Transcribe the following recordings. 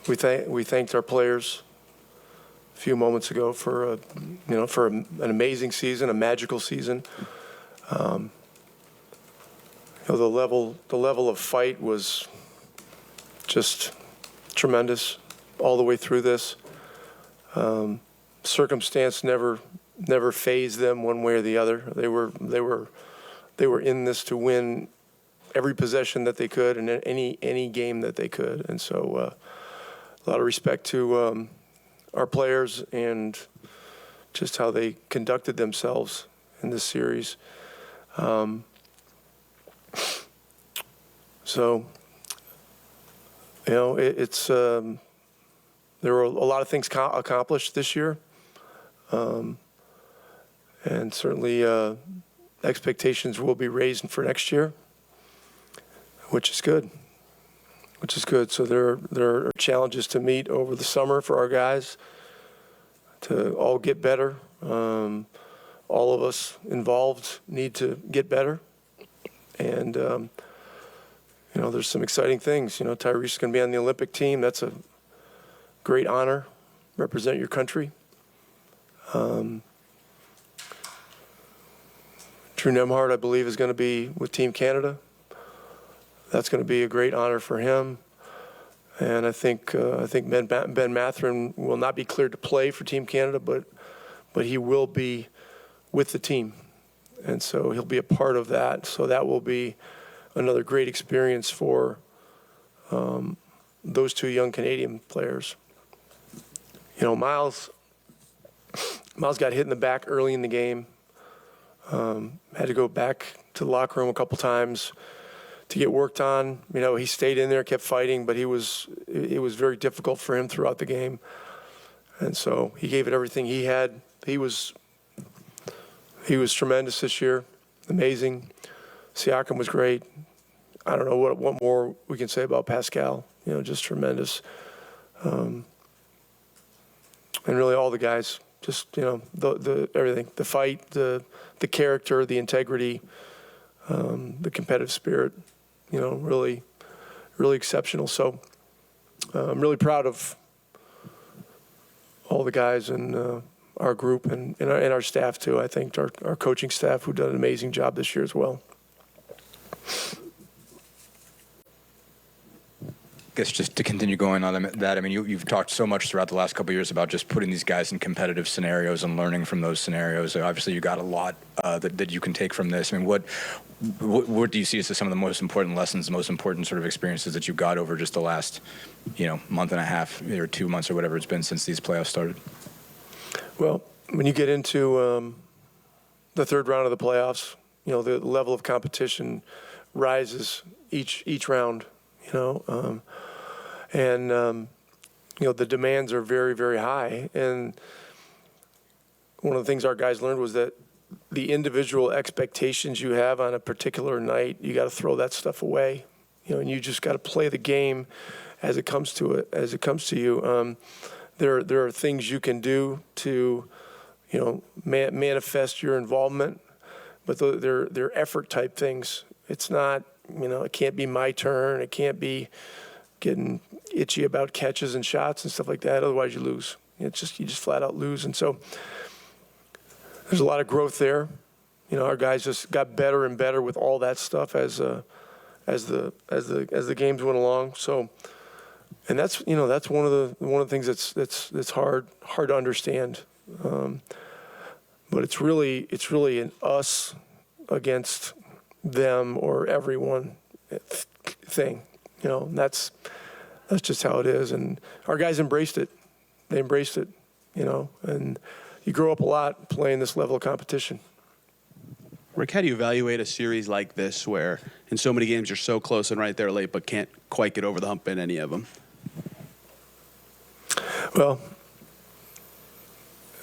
We thanked our players a few moments ago for an amazing season, a magical season. The level of fight was just tremendous all the way through this. Circumstance never fazed them one way or the other. They were in this to win every possession that they could and any game that they could. And so a lot of respect to our players and just how they conducted themselves in this series. So, it's there were a lot of things accomplished this year, and certainly expectations will be raised for next year, which is good. So there are challenges to meet over the summer for our guys to all get better. All of us involved need to get better, and there's some exciting things. Tyrese is going to be on the Olympic team. That's a great honor. Represent your country. Drew Nemhard, I believe, is going to be with Team Canada. That's going to be a great honor for him. And I think Ben Mathurin will not be cleared to play for Team Canada, but he will be with the team, and so he'll be a part of that. So that will be another great experience for those two young Canadian players. Miles got hit in the back early in the game. Had to go back to the locker room a couple times to get worked on. He stayed in there, kept fighting, but it was very difficult for him throughout the game. And so he gave it everything he had. He was tremendous this year, amazing. Siakam was great. I don't know what more we can say about Pascal. Just tremendous. And really all the guys, just the everything, the fight, the character, the integrity, the competitive spirit. Really exceptional. So I'm really proud of all the guys and our group and our staff too. I think our coaching staff, who done an amazing job this year as well. I guess just to continue going on that, you've talked so much throughout the last couple of years about just putting these guys in competitive scenarios and learning from those scenarios. Obviously, you got a lot that you can take from this. What do you see as some of the most important lessons, the most important sort of experiences that you got over just the last, month and a half or 2 months or whatever it's been since these playoffs started? Well, when you get into the third round of the playoffs, the level of competition rises each round. The demands are very, very high. And one of the things our guys learned was that the individual expectations you have on a particular night, you got to throw that stuff away, and you just got to play the game as it comes to you. There are things you can do to, manifest your involvement, but they're effort type things. It's not, it can't be my turn. It can't be getting itchy about catches and shots and stuff like that. Otherwise you lose. You just flat out lose. And so there's a lot of growth there. Our guys just got better and better with all that stuff as the games went along. So, and that's one of the things that's hard to understand. But it's really an us against them or everyone thing. That's just how it is. And our guys embraced it. They embraced it, and you grow up a lot playing this level of competition. Rick, how do you evaluate a series like this where in so many games you're so close and right there late but can't quite get over the hump in any of them? Well,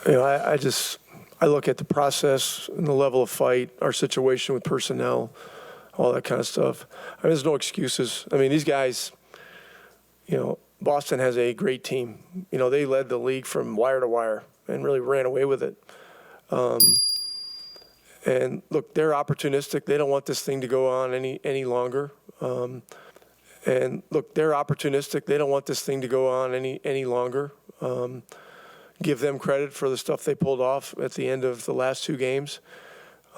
I look at the process and the level of fight, our situation with personnel, all that kind of stuff. There's no excuses. These guys, Boston has a great team. They led the league from wire to wire and really ran away with it. And look, they're opportunistic. They don't want this thing to go on any longer. And look, they're opportunistic. They don't want this thing to go on any longer. Give them credit for the stuff they pulled off at the end of the last 2 games.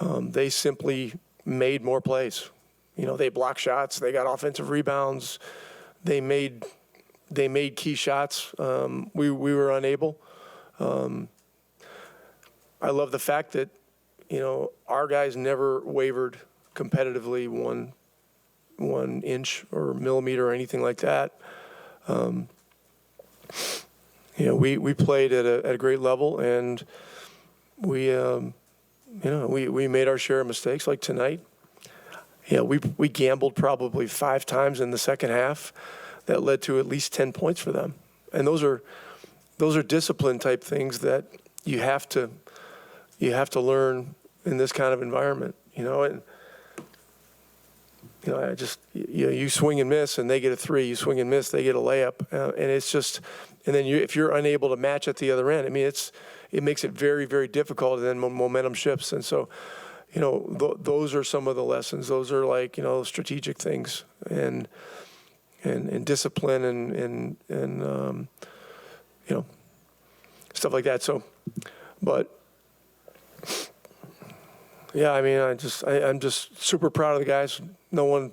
They simply made more plays. You know, they blocked shots. They got offensive rebounds. They made key shots. We were unable. I love the fact that, you know, our guys never wavered competitively one inch or millimeter or anything like that. You know, we played at a great level, and we made our share of mistakes. Like tonight, yeah, we gambled probably 5 times in the second half that led to at least 10 points for them. And those are discipline type things that you have to learn in this kind of environment, you know. And you know, you swing and miss, and they get a 3. You swing and miss, they get a layup, and it's just. And then if you're unable to match at the other end, I mean, it makes it very, very difficult, and then momentum shifts. And so, you know, those are some of the lessons. Those are like, you know, strategic things and discipline and you know, stuff like that. So, but yeah, I mean, I'm just super proud of the guys. No one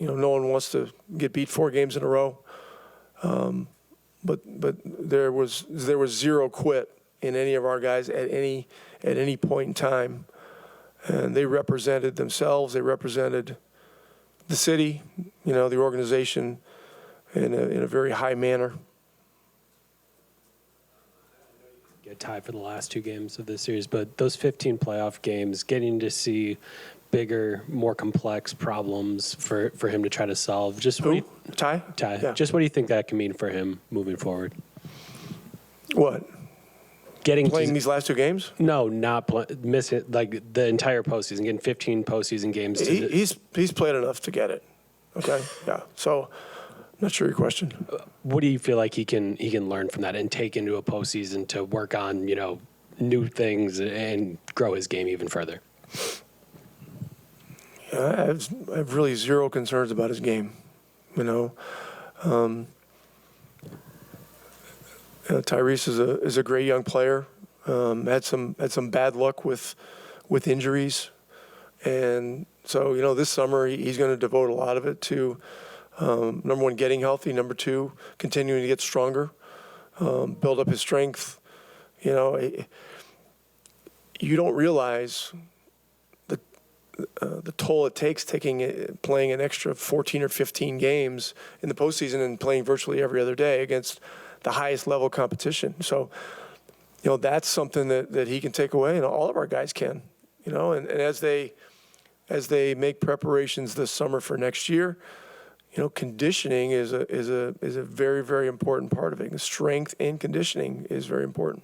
wants to get beat 4 games in a row. But there was 0 quit in any of our guys at any point in time, and they represented themselves. They represented the city, you know, the organization, in a very high manner. Get tied for the last 2 games of this series, but those 15 playoff games, getting to see bigger, more complex problems for him to try to solve. Just Who? Ty? Yeah. Just what do you think that can mean for him moving forward? What? Playing these last 2 games? No, not missing like the entire postseason, getting 15 postseason games. He's played enough to get it. Okay, yeah. So, I'm not sure your question. What do you feel like he can learn from that and take into a postseason to work on, you know, new things and grow his game even further? I have really 0 concerns about his game, you know. Tyrese is a great young player. Had some bad luck with injuries, and so, you know, this summer he's going to devote a lot of it to number 1, getting healthy. Number 2, continuing to get stronger, build up his strength. You know, you don't realize the toll it takes playing an extra 14 or 15 games in the postseason and playing virtually every other day against the highest level competition. So, you know, that's something that he can take away, and all of our guys can, you know, and as they make preparations this summer for next year, you know, conditioning is a very, very important part of it. And strength and conditioning is very important.